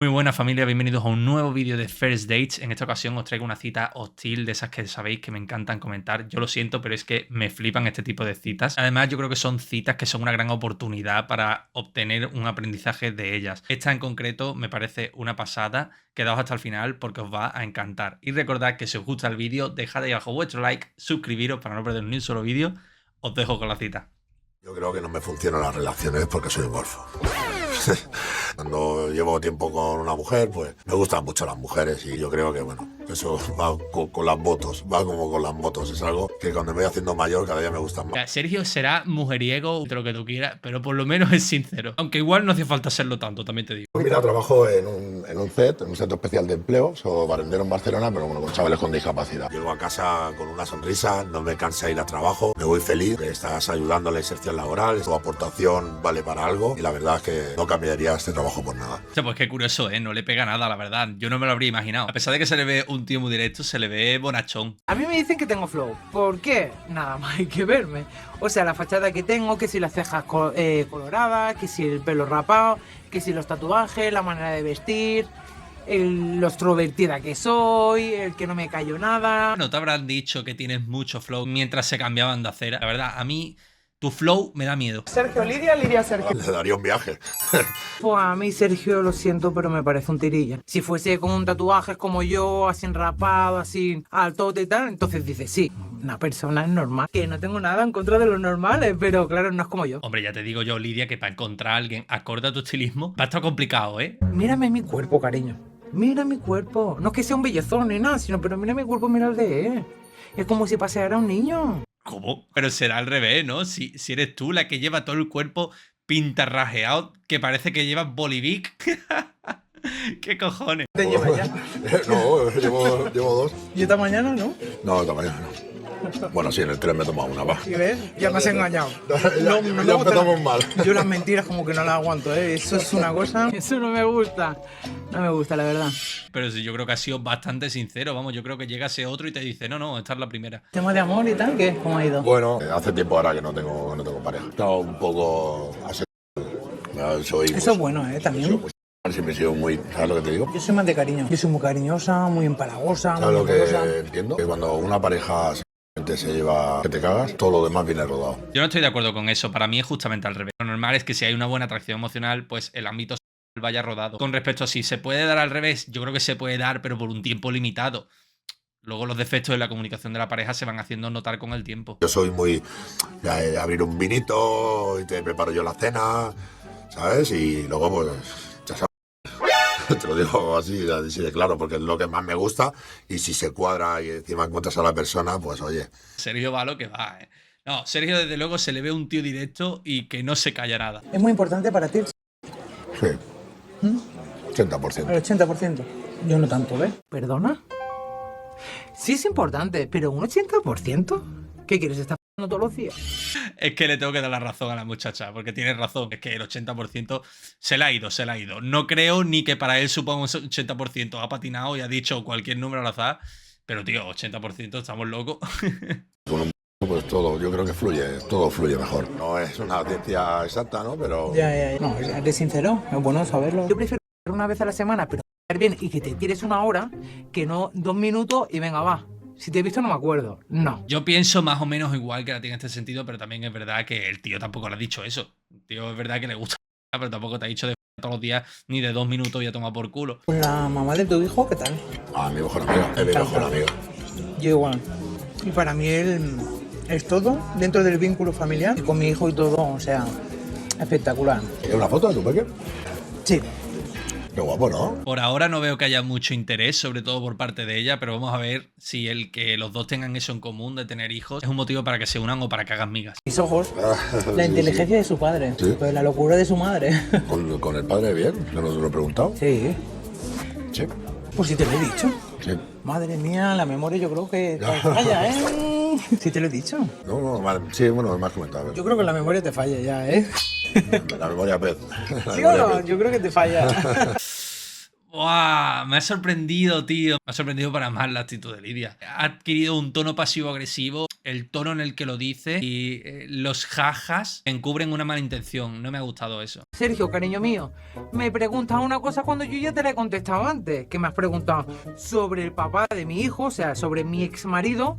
Muy buena familia, bienvenidos a un nuevo vídeo de First Dates. En esta ocasión os traigo una cita hostil de esas que sabéis que me encantan comentar. Yo lo siento, pero es que me flipan este tipo de citas. Además, yo creo que son citas que son una gran oportunidad para obtener un aprendizaje de ellas. Esta en concreto me parece una pasada. Quedaos hasta el final porque os va a encantar. Y recordad que si os gusta el vídeo, dejad ahí abajo vuestro like, suscribiros para no perder ni un solo vídeo. Os dejo con la cita. Yo creo que no me funcionan las relaciones porque soy un golfo. Cuando llevo tiempo con una mujer, pues me gustan mucho las mujeres y yo creo que, bueno, eso va con las motos, va como con las motos. Es algo que cuando me voy haciendo mayor cada día me gustan más. Sergio será mujeriego, lo que tú quieras, pero por lo menos es sincero. Aunque igual no hace falta serlo tanto, también te digo. Pues mira, trabajo en un centro especial de empleo, soy barrendero en Barcelona, pero bueno, con chavales con discapacidad. Llego a casa con una sonrisa, no me cansa ir a trabajo, me voy feliz, estás ayudando a la inserción laboral, tu aportación vale para algo y la verdad es que no cambiaría este trabajo por nada. O sea, pues qué curioso, ¿eh? No le pega nada, la verdad. Yo no me lo habría imaginado. A pesar de que se le ve un tío muy directo, se le ve bonachón. A mí me dicen que tengo flow. ¿Por qué? Nada más hay que verme. O sea, la fachada que tengo, que si las cejas coloradas, que si el pelo rapado, que si los tatuajes, la manera de vestir, lo extrovertida que soy, el que no me callo nada. No te habrán dicho que tienes mucho flow mientras se cambiaban de acera. La verdad, a mí tu flow me da miedo. Sergio, Lidia, Lidia, Sergio. Le daría un viaje. Pues a mí, Sergio, lo siento, pero me parece un tirilla. Si fuese con un tatuaje como yo, así enrapado, así altote y tal, entonces dices, sí, una persona es normal. Que no tengo nada en contra de los normales, pero claro, no es como yo. Hombre, ya te digo yo, Lidia, que para encontrar a alguien acorde a tu estilismo va a estar complicado, ¿eh? Mírame mi cuerpo, cariño. Mira mi cuerpo. No es que sea un bellezón ni nada, sino, pero mira mi cuerpo, mira el de él. Es como si paseara a un niño. ¿Cómo? Pero será al revés, ¿no? Si eres tú la que lleva todo el cuerpo pintarrajeado, que parece que llevas Bolivic. ¿Qué cojones? ¿Te lleva ya? No, llevo dos. ¿Y esta mañana no? No, esta mañana no. Bueno, sí, en el tren me he tomado una, va. ¿Y ves? Ya me has engañado. Ya me empezamos mal. Yo las mentiras como que no las aguanto, ¿eh? Eso es una cosa... Eso no me gusta. No me gusta, la verdad. Pero sí, yo creo que ha sido bastante sincero, vamos, yo creo que llega ese otro y te dice, no, esta es la primera. ¿Tema de amor y tal? ¿Qué? ¿Cómo ha ido? Bueno, hace tiempo ahora que no tengo pareja. He estado un poco soy, Eso es bueno, ¿eh? También. Siempre he sido muy... ¿Sabes lo que te digo? Yo soy más de cariño. Yo soy muy cariñosa, muy empalagosa, ¿Sabes muy lo que amorosa. entiendo? Que cuando una pareja se lleva que te cagas, todo lo demás viene rodado. Yo no estoy de acuerdo con eso, para mí es justamente al revés. Lo normal es que si hay una buena atracción emocional, pues el ámbito sexual vaya rodado. Con respecto a si se puede dar al revés, yo creo que se puede dar, pero por un tiempo limitado. Luego los defectos en la comunicación de la pareja se van haciendo notar con el tiempo. Yo soy muy de abrir un vinito y te preparo yo la cena, ¿sabes? Y luego pues ya sabes. Te lo digo así de claro, porque es lo que más me gusta y si se cuadra y encima encuentras a la persona, pues oye. Sergio va lo que va, ¿eh? No, Sergio desde luego se le ve un tío directo y que no se calla nada. ¿Es muy importante para ti? Sí. 80%. El 80%. Yo no tanto, ¿ves? ¿Perdona? Sí es importante, pero un 80%. ¿Qué quieres? ¿Estar f***ando todos los días? Es que le tengo que dar la razón a la muchacha, porque tiene razón. Es que el 80% se le ha ido. No creo ni que para él suponga un 80%. Ha patinado y ha dicho cualquier número al azar. Pero, tío, 80% estamos locos. Con un pues todo, yo creo que todo fluye mejor. No es una ciencia exacta, ¿no? Pero... Ya. No, eres sincero, es bueno saberlo. Yo prefiero una vez a la semana, pero bien, y que te tires una hora, que no 2 minutos y venga, va. Si te he visto no me acuerdo. No. Yo pienso más o menos igual que la tiene en este sentido, pero también es verdad que el tío tampoco le ha dicho eso. El tío es verdad que le gusta, pero tampoco te ha dicho de todos los días ni de 2 minutos y a tomar por culo. Con la mamá de tu hijo, ¿qué tal? Ah, mi mejor amiga, es mi mejor amiga. Yo igual. Y para mí él es todo dentro del vínculo familiar. Y con mi hijo y todo, o sea, espectacular. ¿Quieres una foto de tu peque? Sí. Qué guapo, ¿no? Por ahora no veo que haya mucho interés, sobre todo por parte de ella, pero vamos a ver si el que los dos tengan eso en común de tener hijos es un motivo para que se unan o para que hagan migas. Mis ojos, la inteligencia de su padre, Sí. pues la locura de su madre. Con el padre bien, yo no te lo he preguntado. Sí. Sí, Pues si te lo he dicho. sí. Madre mía, la memoria yo creo que te falla, ¿eh? Sí te lo he dicho. No, vale, sí, bueno, me has comentado. Yo creo que la memoria te falla ya, ¿eh? La memoria pez. La ¿Sí o memoria no? pez. Yo creo que te falla. ¡Buah! Me ha sorprendido, tío. Me ha sorprendido para más la actitud de Lidia. Ha adquirido un tono pasivo-agresivo el tono en el que lo dice y los jajas encubren una mala intención. No me ha gustado eso. Sergio, cariño mío, me preguntas una cosa cuando yo ya te la he contestado antes. Que me has preguntado sobre el papá de mi hijo, o sea, sobre mi ex marido.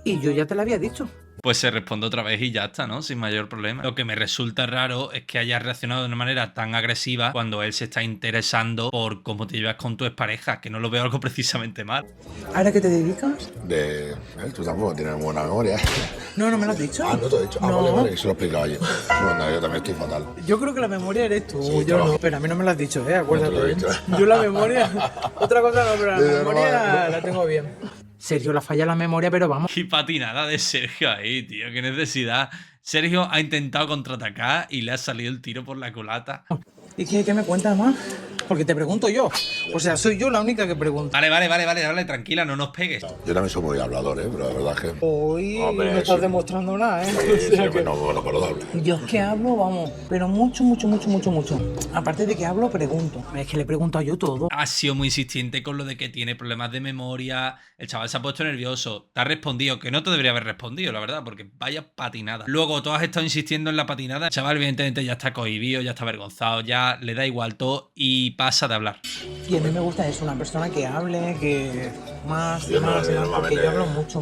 Y yo ya te lo había dicho. Pues se responde otra vez y ya está, ¿no? Sin mayor problema. Lo que me resulta raro es que hayas reaccionado de una manera tan agresiva cuando él se está interesando por cómo te llevas con tu expareja, que no lo veo algo precisamente mal. ¿Ahora qué te dedicas? Tú tampoco tienes buena memoria. No, no me lo has dicho. Ah, no te lo he dicho. Ah, No. vale, eso lo he explicado ayer. Bueno, yo también estoy fatal. Yo creo que la memoria eres tú, Sí, yo no. no. Pero a mí no me lo has dicho, acuérdate. No te lo he dicho. Yo la memoria... Otra cosa no, pero Sí, la no, memoria no. la tengo bien. Sergio, la falla la memoria, pero vamos. Y patinada de Sergio ahí, tío. Qué necesidad. Sergio ha intentado contraatacar y le ha salido el tiro por la culata. ¿Y qué me cuentas más? Porque te pregunto yo. O sea, soy yo la única que pregunta. Vale, tranquila, no nos pegues. Yo también soy muy hablador, pero la verdad es que... Hoy Hombre, no estás sí. demostrando nada, Sí, O sea que- no paro de hablar. Yo es que hablo, vamos, pero mucho. Aparte de que hablo, pregunto. Es que le pregunto a yo todo. Ha sido muy insistente con lo de que tiene problemas de memoria. El chaval se ha puesto nervioso. Te ha respondido, que no te debería haber respondido, la verdad, porque vaya patinada. Luego, tú has estado insistiendo en la patinada. El chaval, evidentemente, ya está cohibido, ya está avergonzado, ya le da igual todo y pasa de hablar. Y a mí me gusta eso, una persona que hable, que más, Yo no, porque normalmente- yo hablo mucho.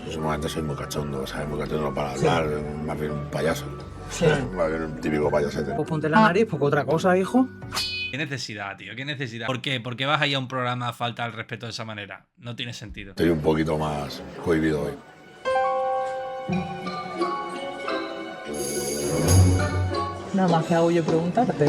Yo normalmente soy muy cachondo, ¿sabes? Muy cachondo para hablar, más bien un payaso. Sí. Más bien un típico payasete. Pues ponte la nariz, porque otra cosa, hijo. ¿Qué necesidad, tío? ¿Qué necesidad? ¿Por qué? ¿Por qué vas a ir a un programa a falta al respeto de esa manera? No tiene sentido. Estoy un poquito más cohibido hoy. Nada más que hago yo preguntarte.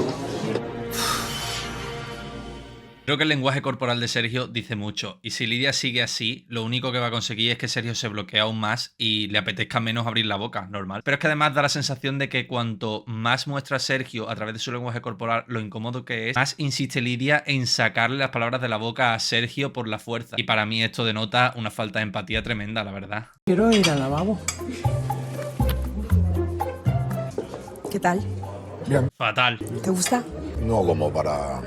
Creo que el lenguaje corporal de Sergio dice mucho. Y si Lidia sigue así, lo único que va a conseguir es que Sergio se bloquee aún más y le apetezca menos abrir la boca, normal. Pero es que además da la sensación de que cuanto más muestra Sergio a través de su lenguaje corporal lo incómodo que es, más insiste Lidia en sacarle las palabras de la boca a Sergio por la fuerza. Y para mí esto denota una falta de empatía tremenda, la verdad. Quiero ir al lavabo. ¿Qué tal? Fatal. ¿Te gusta? No como para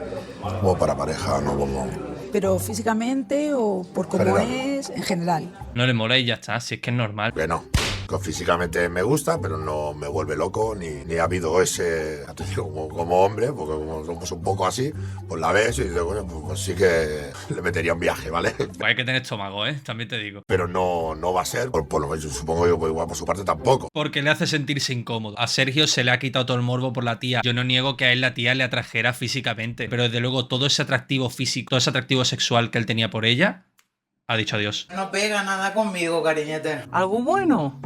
pareja, no como... ¿Pero físicamente o por cómo General. es? En general. No le mola y ya está, si es que es normal. Que no. Que físicamente me gusta, pero no me vuelve loco, ni ha habido ese... ya te digo, como hombre, porque como somos un poco así, pues la ves y dices, bueno, pues sí que le metería un viaje, ¿vale? Pues hay que tener estómago, ¿eh? También te digo. Pero no va a ser, por lo menos supongo yo, pues igual por su parte tampoco. Porque le hace sentirse incómodo. A Sergio se le ha quitado todo el morbo por la tía. Yo no niego que a él la tía le atrajera físicamente, pero desde luego todo ese atractivo físico, todo ese atractivo sexual que él tenía por ella, ha dicho adiós. No pega nada conmigo, cariñete. ¿Algo bueno?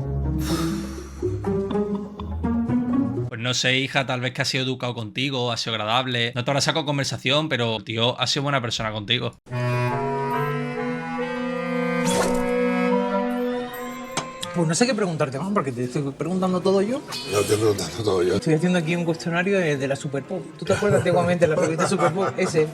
Pues no sé, hija, tal vez que ha sido educado contigo, ha sido agradable. No te habrá sacado conversación, pero tío, ha sido buena persona contigo. Pues no sé qué preguntarte más, porque te estoy preguntando todo yo. No te preguntando todo yo. Estoy haciendo aquí un cuestionario de la Super Pop. ¿Tú te acuerdas antiguamente de la revista Super Pop? Ese.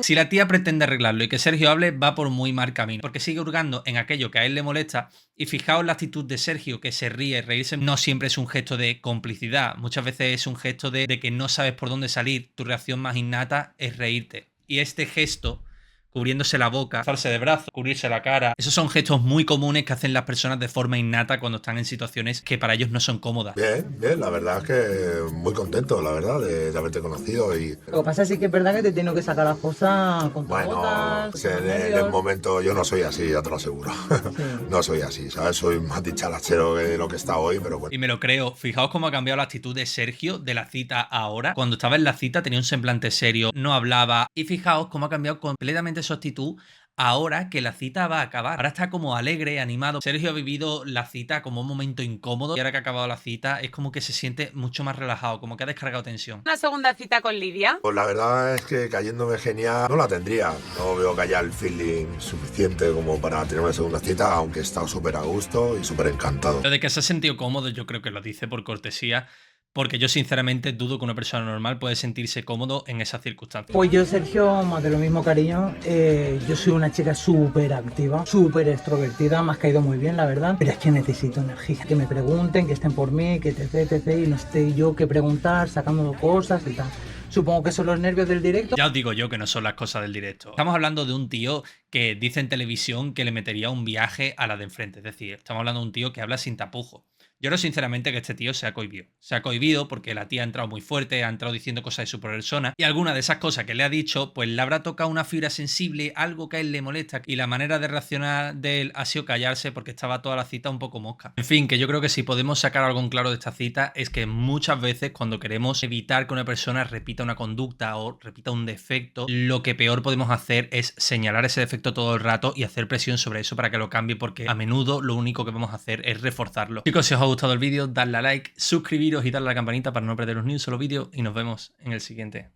Si la tía pretende arreglarlo y que Sergio hable, va por muy mal camino, porque sigue hurgando en aquello que a él le molesta. Y fijaos la actitud de Sergio, que se ríe. Reírse no siempre es un gesto de complicidad, muchas veces es un gesto de que no sabes por dónde salir. Tu reacción más innata es reírte. Y este gesto, cubriéndose la boca, alzarse de brazos, cubrirse la cara, esos son gestos muy comunes que hacen las personas de forma innata cuando están en situaciones que para ellos no son cómodas. Bien, la verdad es que muy contento, la verdad, de haberte conocido y... Lo que pasa es que es verdad que te tengo que sacar las cosas con Bueno, botas, con en el medios. momento yo no soy así, ya te lo aseguro. No soy así, ¿sabes? Soy más dicharachero que lo que está hoy, pero bueno. Y me lo creo. Fijaos cómo ha cambiado la actitud de Sergio de la cita a ahora. Cuando estaba en la cita tenía un semblante serio, no hablaba. Y fijaos cómo ha cambiado completamente su actitud ahora que la cita va a acabar. Ahora está como alegre, animado. Sergio ha vivido la cita como un momento incómodo y ahora que ha acabado la cita es como que se siente mucho más relajado, como que ha descargado tensión. Una segunda cita con Lidia. Pues la verdad es que cayéndome genial no la tendría. No veo que haya el feeling suficiente como para tener una segunda cita, aunque he estado súper a gusto y súper encantado. Lo de que se ha sentido cómodo yo creo que lo dice por cortesía, porque yo sinceramente dudo que una persona normal puede sentirse cómodo en esas circunstancias. Pues yo, Sergio, más de lo mismo, cariño. Yo soy una chica súper activa, súper extrovertida, me has caído muy bien, la verdad. Pero es que necesito energía. Que me pregunten, que estén por mí, que etc, etc. Y no esté yo que preguntar, sacando cosas y tal. Supongo que son los nervios del directo. Ya os digo yo que no son las cosas del directo. Estamos hablando de un tío que dice en televisión que le metería un viaje a la de enfrente. Es decir, estamos hablando de un tío que habla sin tapujos. Yo creo sinceramente que este tío se ha cohibido. Se ha cohibido porque la tía ha entrado muy fuerte, ha entrado diciendo cosas de su persona y alguna de esas cosas que le ha dicho pues le habrá tocado una fibra sensible, algo que a él le molesta y la manera de reaccionar de él ha sido callarse porque estaba toda la cita un poco mosca. En fin, que yo creo que si podemos sacar algo en claro de esta cita es que muchas veces cuando queremos evitar que una persona repita una conducta o repita un defecto, lo que peor podemos hacer es señalar ese defecto todo el rato y hacer presión sobre eso para que lo cambie, porque a menudo lo único que vamos a hacer es reforzarlo. Chicos, si os ha gustado el vídeo, dadle a like, suscribiros y darle a la campanita para no perderos ni un solo vídeo y nos vemos en el siguiente.